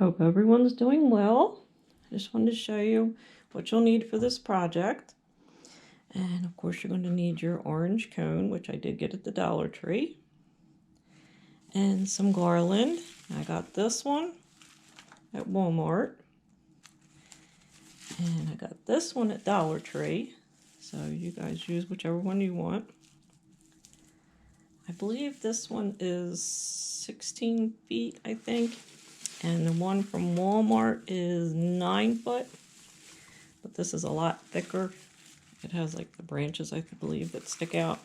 Hope everyone's doing well. I just wanted to show you what you'll need for this project. And of course you're going to need your orange cone, which I did get at the Dollar Tree. And some garland. I got this one at Walmart. And I got this one at Dollar Tree. So you guys use whichever one you want. I believe this one is 16 feet, I think. And the one from Walmart is 9 foot. But this is a lot thicker. It has like the branches, I believe, that stick out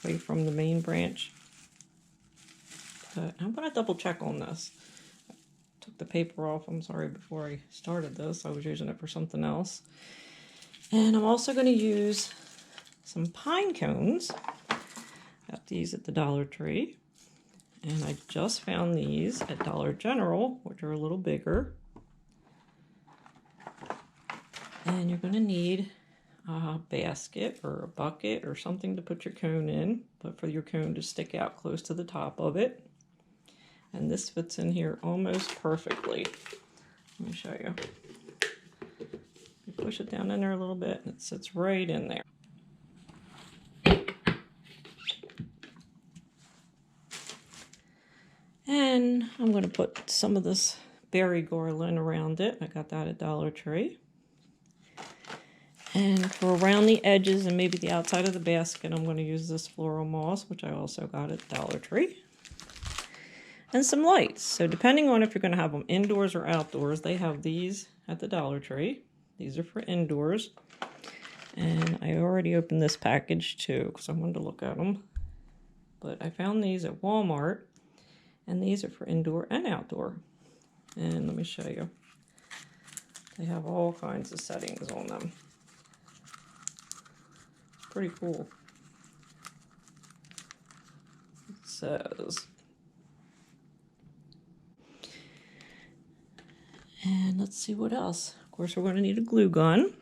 away from the main branch. But I'm going to double check on this. I took the paper off, I'm sorry, before I started this. I was using it for something else. And I'm also going to use some pine cones. Got these at the Dollar Tree. And I just found these at Dollar General, which are a little bigger. And you're going to need a basket or a bucket or something to put your cone in, but for your cone to stick out close to the top of it. And this fits in here almost perfectly. Let me show you. You push it down in there a little bit and it sits right in there. And I'm going to put some of this berry garland around it. I got that at Dollar Tree. And for around the edges and maybe the outside of the basket, I'm going to use this floral moss, which I also got at Dollar Tree. And some lights. So depending on if you're going to have them indoors or outdoors, they have these at the Dollar Tree. These are for indoors. And I already opened this package too because I wanted to look at them. But I found these at Walmart. And these are for indoor and outdoor. And let me show you. They have all kinds of settings on them. Pretty cool. It says. And let's see what else. Of course, we're going to need a glue gun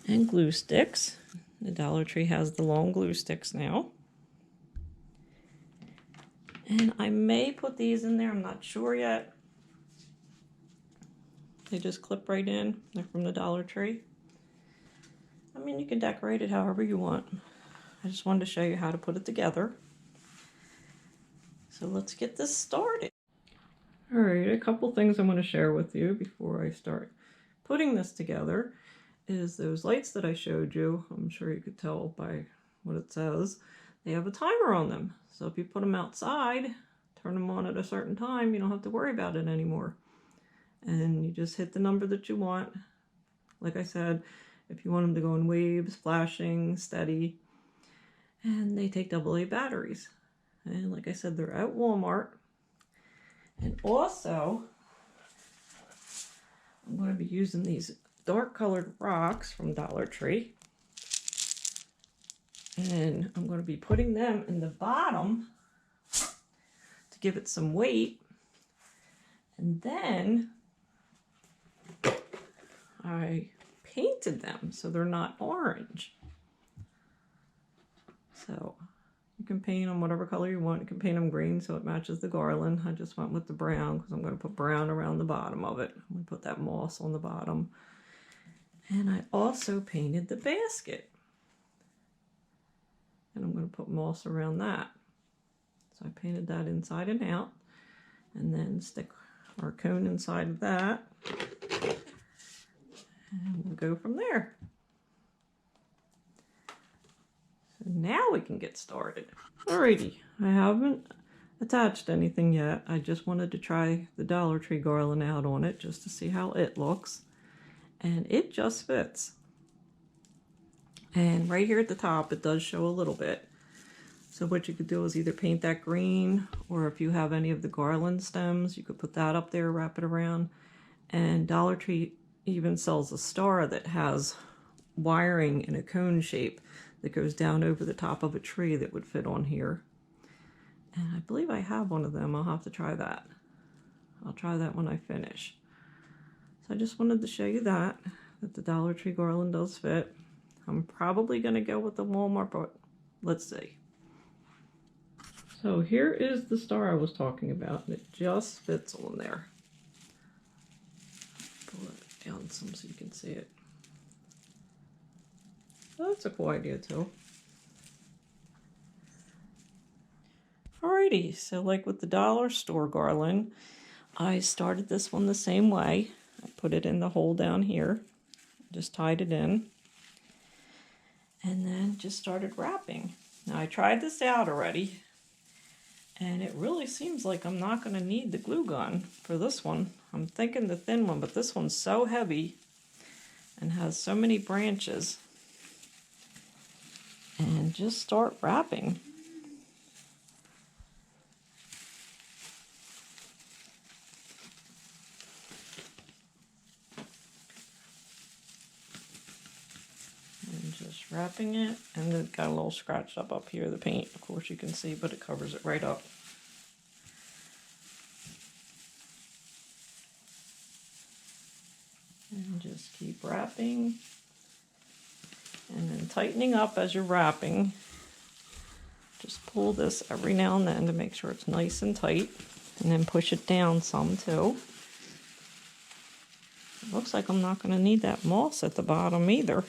and glue sticks. The Dollar Tree has the long glue sticks now. And I may put these in there, I'm not sure yet. They just clip right in. They're from the Dollar Tree. I mean, you can decorate it however you want. I just wanted to show you how to put it together. So let's get this started. All right, a couple things I want to share with you before I start putting this together is those lights that I showed you. I'm sure you could tell by what it says. They have a timer on them. So if you put them outside, turn them on at a certain time, you don't have to worry about it anymore. And you just hit the number that you want. Like I said, if you want them to go in waves, flashing, steady. And they take AA batteries. And like I said, they're at Walmart. And also, I'm going to be using these dark colored rocks from Dollar Tree. And I'm going to be putting them in the bottom to give it some weight. And then I painted them so they're not orange. So you can paint them whatever color you want. You can paint them green so it matches the garland. I just went with the brown because I'm going to put brown around the bottom of it. I'm going to put that moss on the bottom. And I also painted the basket. And I'm going to put moss around that. So I painted that inside and out. And then stick our cone inside of that. And we'll go from there. So now we can get started. Alrighty, I haven't attached anything yet. I just wanted to try the Dollar Tree garland out on it just to see how it looks. And it just fits. And right here at the top, it does show a little bit. So what you could do is either paint that green, or if you have any of the garland stems, you could put that up there, wrap it around. And Dollar Tree even sells a star that has wiring in a cone shape that goes down over the top of a tree that would fit on here. And I believe I have one of them. I'll have to try that. I'll try that when I finish. So I just wanted to show you that the Dollar Tree garland does fit. I'm probably going to go with the Walmart, but let's see. So here is the star I was talking about, and it just fits on there. Pull it down some so you can see it. Well, that's a cool idea too. Alrighty, so like with the dollar store garland, I started this one the same way. I put it in the hole down here, just tied it in, and then just started wrapping. Now I tried this out already, and it really seems like I'm not going to need the glue gun for this one. I'm thinking the thin one, but this one's so heavy and has so many branches. And just start wrapping. And just wrapping it, and it got a little scratched up here, the paint, of course you can see, but it covers it right up. And just keep wrapping, and then tightening up as you're wrapping. Just pull this every now and then to make sure it's nice and tight, and then push it down some too. It looks like I'm not going to need that moss at the bottom either.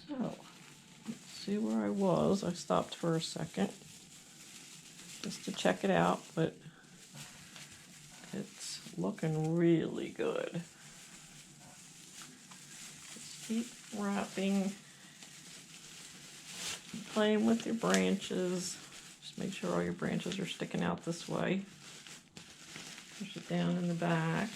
So, let's see where I was. I stopped for a second just to check it out, but it's looking really good. Just keep wrapping, playing with your branches. Just make sure all your branches are sticking out this way. Push it down in the back.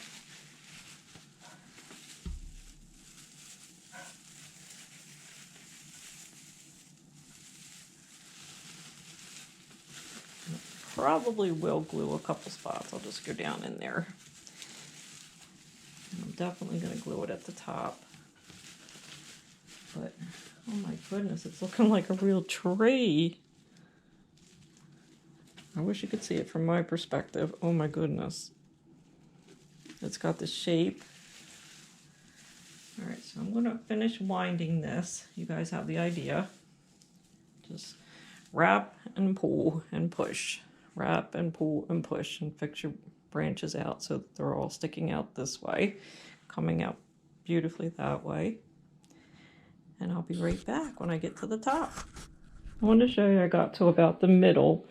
Probably will glue a couple spots. I'll just go down in there. And I'm definitely going to glue it at the top. But, oh my goodness, it's looking like a real tree. I wish you could see it from my perspective. Oh my goodness. It's got the shape. Alright, so I'm going to finish winding this. You guys have the idea. Just wrap and pull and push. Wrap and pull and push, and fix your branches out so that they're all sticking out this way, coming out beautifully that way. And I'll be right back when I get to the top. I wanted to show you I got to about the middle,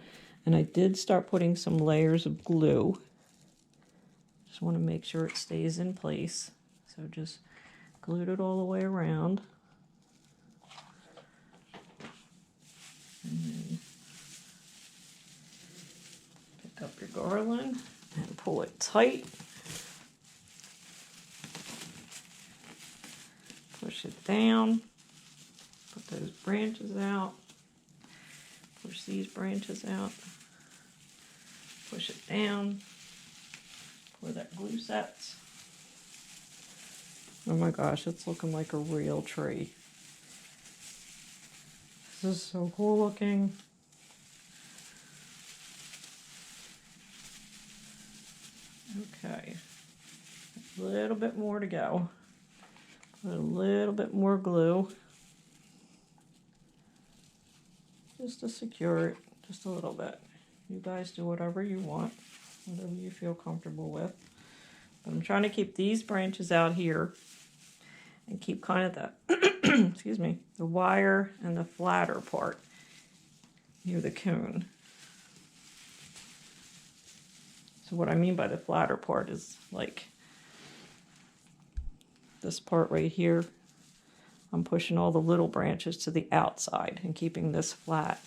and I did start putting some layers of glue. Just want to make sure it stays in place. So just glued it all the way around. And then pick up your garland and pull it tight. Push it down. Put those branches out. Push these branches out. Push it down. Pour that glue sets. Oh my gosh, it's looking like a real tree. This is so cool looking. Okay, a little bit more to go. Put a little bit more glue. Just to secure it, just a little bit. You guys do whatever you want, whatever you feel comfortable with. But I'm trying to keep these branches out here and keep kind of the, excuse me, the wire and the flatter part near the cone. So what I mean by the flatter part is like this part right here. I'm pushing all the little branches to the outside and keeping this flat,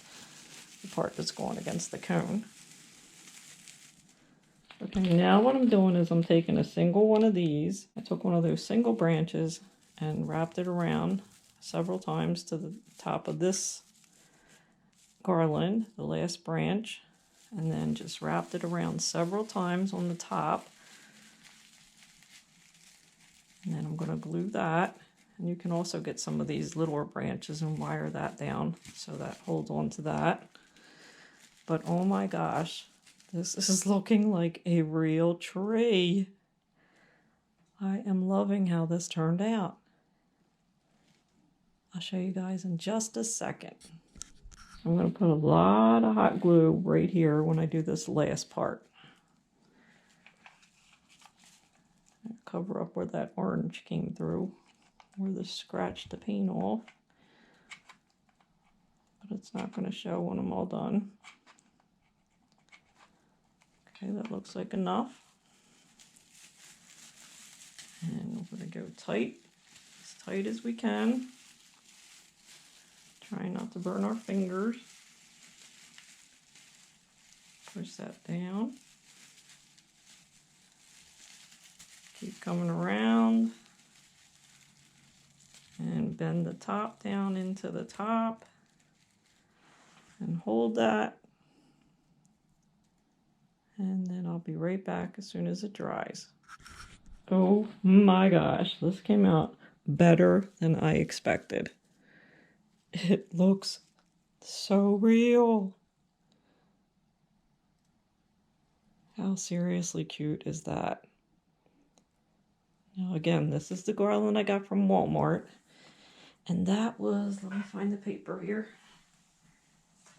the part that's going against the cone. Okay, now what I'm doing is I'm taking a single one of these. I took one of those single branches and wrapped it around several times to the top of this garland, the last branch, and then just wrapped it around several times on the top. And then I'm going to glue that. And you can also get some of these littler branches and wire that down so that holds on to that. But oh my gosh, this is looking like a real tree. I am loving how this turned out. show you guys in just a second. I'm going to put a lot of hot glue right here when I do this last part. Cover up where that orange came through, where this scratched the paint off. But it's not going to show when I'm all done. Okay, that looks like enough. And we're going to go tight, as tight as we can. Try not to burn our fingers. Push that down. Keep coming around. And bend the top down into the top. And hold that. And then I'll be right back as soon as it dries. Oh my gosh, this came out better than I expected. It looks so real. How seriously cute is that? Now again, this is the garland I got from Walmart. And that was, let me find the paper here.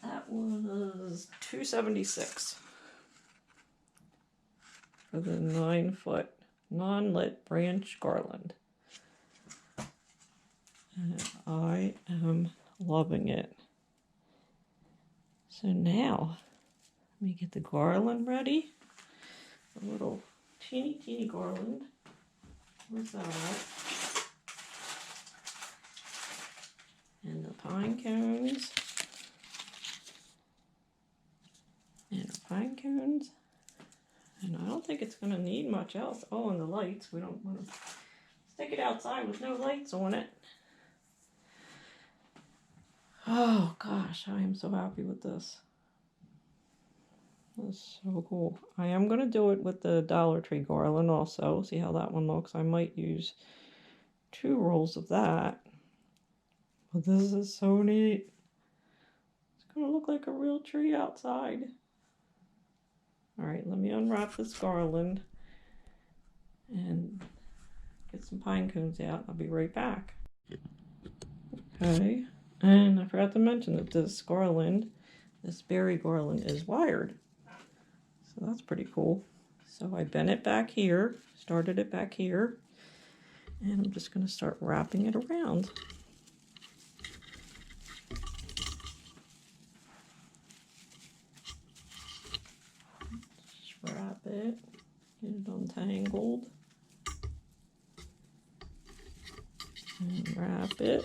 That was $2.76 for the 9-foot non-lit branch garland. And I am loving it. So now, let me get the garland ready. A little teeny garland. Where's that? And the pine cones. And the pine cones. And I don't think it's going to need much else. Oh, and the lights. We don't want to stick it outside with no lights on it. Oh gosh, I am so happy with this. That's so cool. I am going to do it with the Dollar Tree garland also. See how that one looks. I might use 2 rolls of that. But this is so neat. It's going to look like a real tree outside. Alright, let me unwrap this garland and get some pine cones out. I'll be right back. Okay, and I forgot to mention that this garland, this berry garland, is wired. So that's pretty cool. So I bent it back here, started it back here, and I'm just going to start wrapping it around. Just wrap it, get it untangled, and wrap it.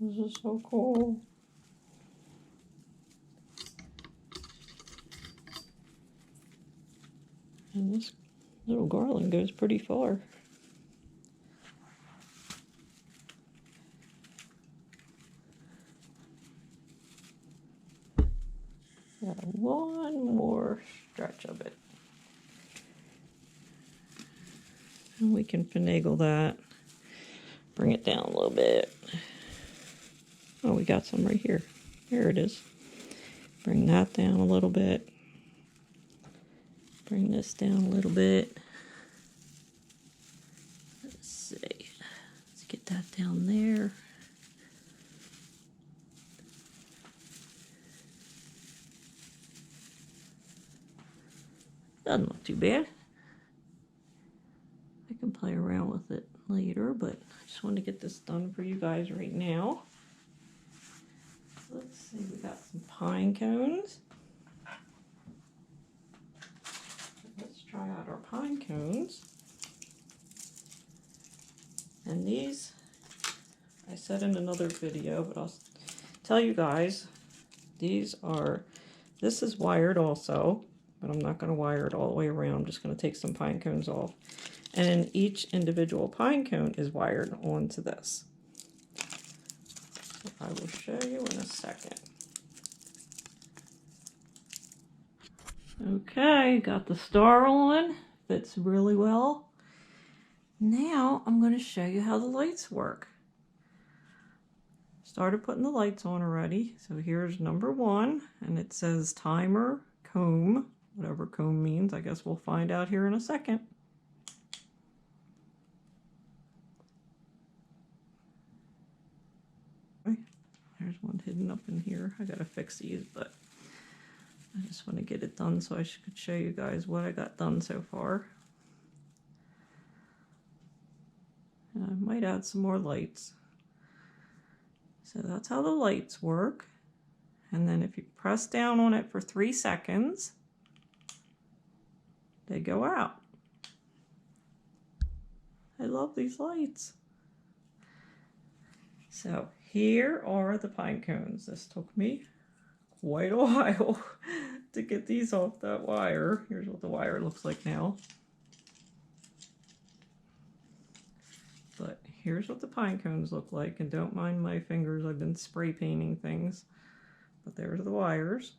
This is so cool. And this little garland goes pretty far. Got one more stretch of it. And we can finagle that. Bring it down a little bit. Oh, we got some right here. There it is. Bring that down a little bit. Bring this down a little bit. Let's see. Let's get that down there. Doesn't look too bad. I can play around with it later, but I just wanted to get this done for you guys right now. Let's see, we got some pine cones. Let's try out our pine cones. And these, I said in another video, but I'll tell you guys, this is wired also, but I'm not going to wire it all the way around. I'm just going to take some pine cones off. And each individual pine cone is wired onto this. So I will show you in a second. Okay, got the star on. Fits really well. Now I'm going to show you how the lights work. Started putting the lights on already. So here's number 1, and it says timer comb, whatever comb means. I guess we'll find out here in a second. There's one hidden up in here. I gotta fix these, but I just want to get it done so I could show you guys what I got done so far. And I might add some more lights. So that's how the lights work. And then if you press down on it for 3 seconds, they go out. I love these lights. So here are the pine cones. This took me quite a while to get these off that wire. Here's what the wire looks like now. But here's what the pine cones look like, and don't mind my fingers, I've been spray painting things. But there's the wires.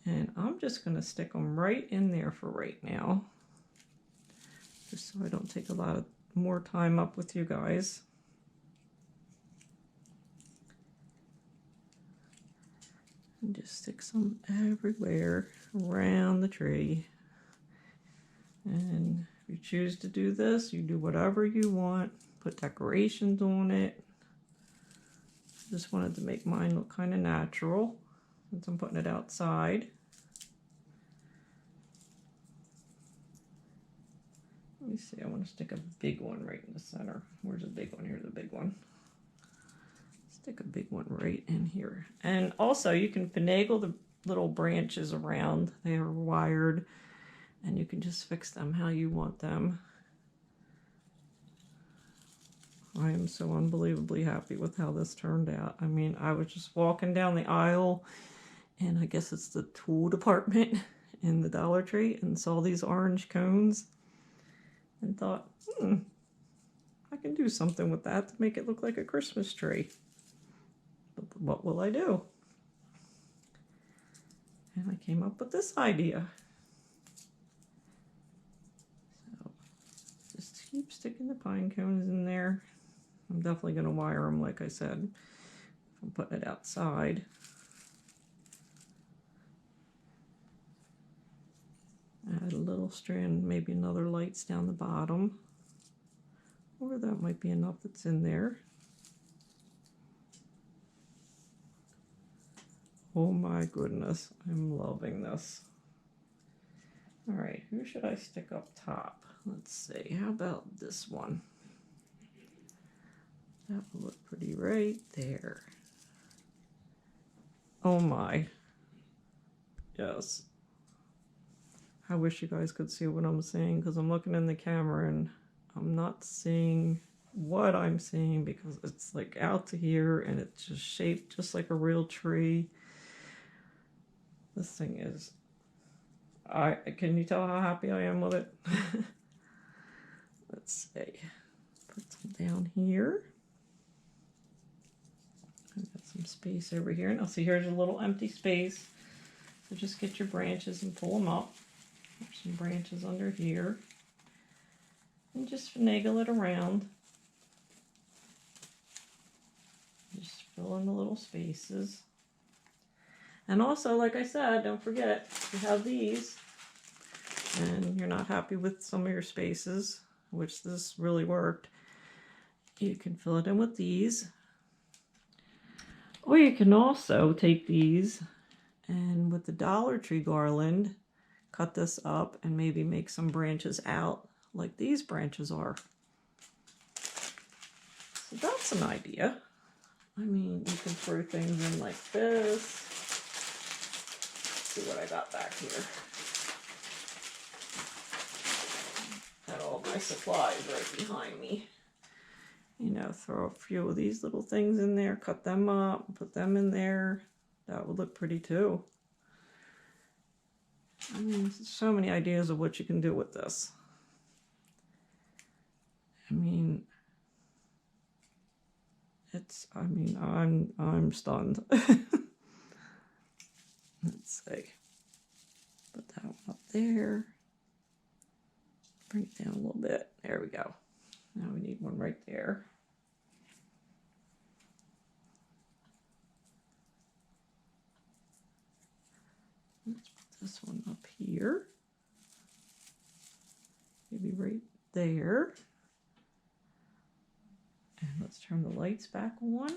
And I'm just going to stick them right in there for right now, just so I don't take a lot of more time up with you guys. And just stick some everywhere around the tree. And if you choose to do this, you do whatever you want. Put decorations on it. Just wanted to make mine look kind of natural since I'm putting it outside. Let me see, I want to stick a big one right in the center. Where's the big one? Here's the big one. Stick a big one right in here. And also you can finagle the little branches around. They are wired and you can just fix them how you want them. I am so unbelievably happy with how this turned out. I mean, I was just walking down the aisle, and I guess it's the tool department in the Dollar Tree, and saw these orange cones and thought, I can do something with that to make it look like a Christmas tree. But what will I do? And I came up with this idea. So just keep sticking the pine cones in there. I'm definitely going to wire them, like I said, if I'm putting it outside. Add a little strand, maybe another lights down the bottom. Or that might be enough that's in there. Oh my goodness, I'm loving this. All right, who should I stick up top? Let's see, how about this one? That will look pretty right there. Oh my. Yes. I wish you guys could see what I'm seeing, because I'm looking in the camera and I'm not seeing what I'm seeing because it's like out to here and it's just shaped just like a real tree. This thing is, can you tell how happy I am with it? Let's see, put some down here. I've got some space over here. Now see, here's a little empty space. So just get your branches and pull them up. There's some branches under here. And just finagle it around. Just fill in the little spaces. And also, like I said, don't forget, if you have these and you're not happy with some of your spaces, which this really worked, you can fill it in with these. Or you can also take these and with the Dollar Tree garland, cut this up and maybe make some branches out like these branches are. So that's an idea. I mean, you can throw things in like this. Let's see what I got back here. Got all my supplies right behind me. You know, throw a few of these little things in there, cut them up, put them in there. That would look pretty too. I mean, so many ideas of what you can do with this. I mean, I'm stunned. Let's see. Put that one up there. bring it down a little bit. There we go. Now we need one right there. Let's put this one up here. Maybe right there. And let's turn the lights back on.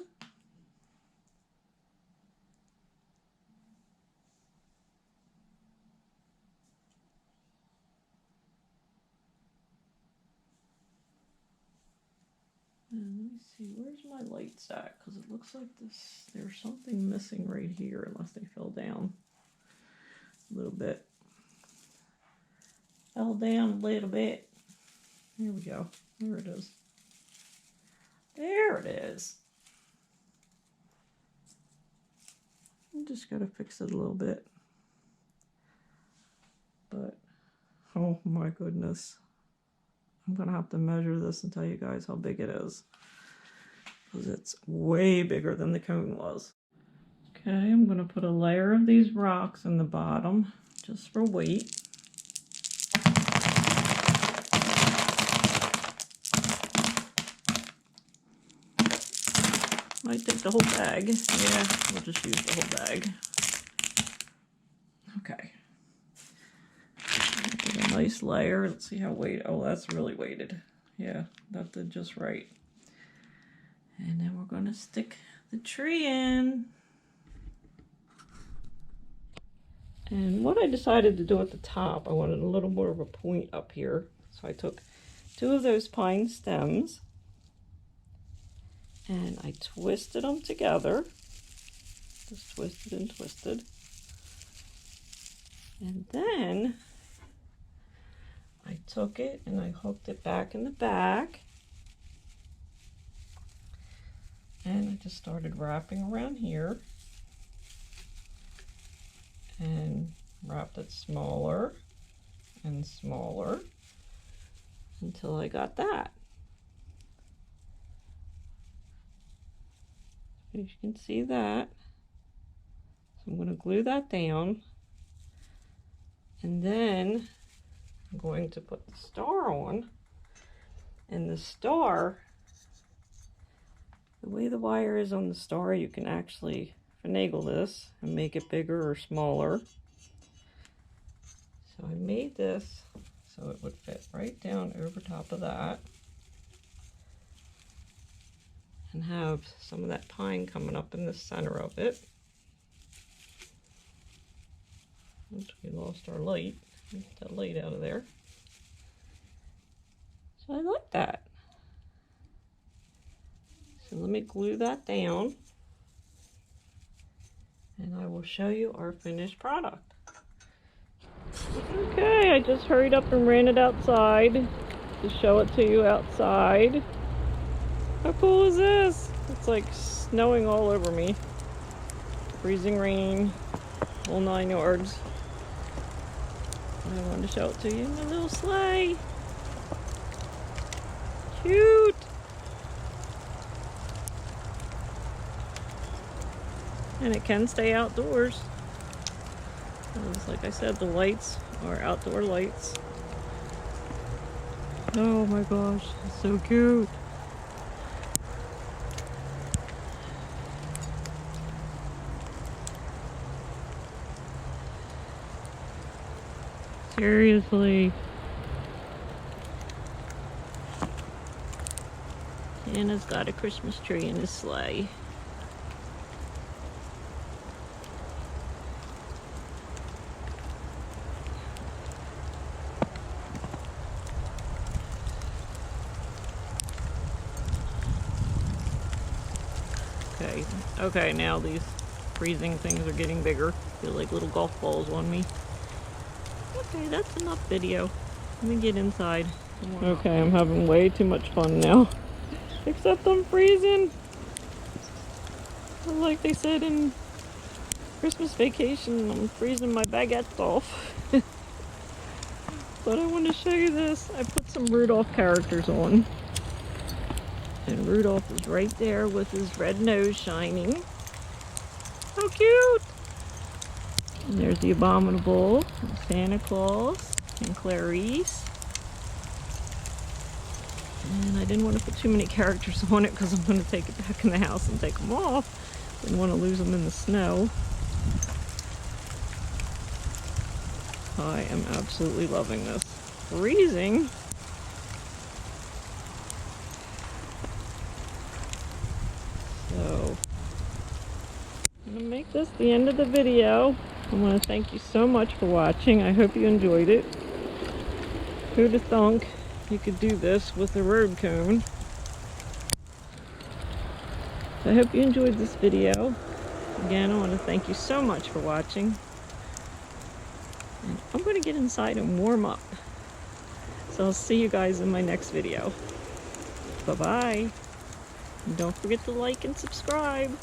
And let me see, where's my lights at? Because it looks like there's something missing right here, unless they fell down a little bit. Fell down a little bit. Here we go. There it is. There it is. I just gotta fix it a little bit. But, oh my goodness. I'm gonna have to measure this and tell you guys how big it is. Because it's way bigger than the cone was. Okay, I'm gonna put a layer of these rocks in the bottom, just for weight. Might take the whole bag. Yeah, we'll just use the whole bag. Okay. Get a nice layer. Let's see how weighted. Oh, that's really weighted. Yeah, that did just right. And then we're going to stick the tree in. And what I decided to do at the top, I wanted a little more of a point up here. So I took 2 of those pine stems and I twisted them together. Just twisted and twisted. And then I took it and I hooked it back in the back. And I just started wrapping around here. And wrapped it smaller and smaller until I got that. As you can see that. So I'm going to glue that down. And then I'm going to put the star on. And the star, the way the wire is on the star, you can actually finagle this and make it bigger or smaller. So I made this so it would fit right down over top of that. And have some of that pine coming up in the center of it. Oops, we lost our light. Get that light out of there. So I like that. So let me glue that down. And I will show you our finished product. Okay, I just hurried up and ran it outside to show it to you outside. How cool is this? It's like snowing all over me. Freezing rain, whole 9 yards. And I wanted to show it to you in my little sleigh. Cute! And it can stay outdoors. Because, like I said, the lights are outdoor lights. Oh my gosh, it's so cute. Seriously. Santa's got a Christmas tree in his sleigh. Okay, now these freezing things are getting bigger. Feel like little golf balls on me. Okay, that's enough video. Let me get inside. Okay, I'm having way too much fun now. Except I'm freezing. Like they said in Christmas Vacation, I'm freezing my baguettes off. But I want to show you this. I put some Rudolph characters on. And Rudolph is right there with his red nose shining. How cute! And there's the Abominable, and Santa Claus, and Clarice. And I didn't want to put too many characters on it because I'm going to take it back in the house and take them off. Didn't want to lose them in the snow. I am absolutely loving this. Freezing. So, I'm going to make this the end of the video. I want to thank you so much for watching. I hope you enjoyed it. Who'd have thunk you could do this with a road cone? So I hope you enjoyed this video. Again, I want to thank you so much for watching. And I'm going to get inside and warm up. So I'll see you guys in my next video. Bye-bye. And don't forget to like and subscribe.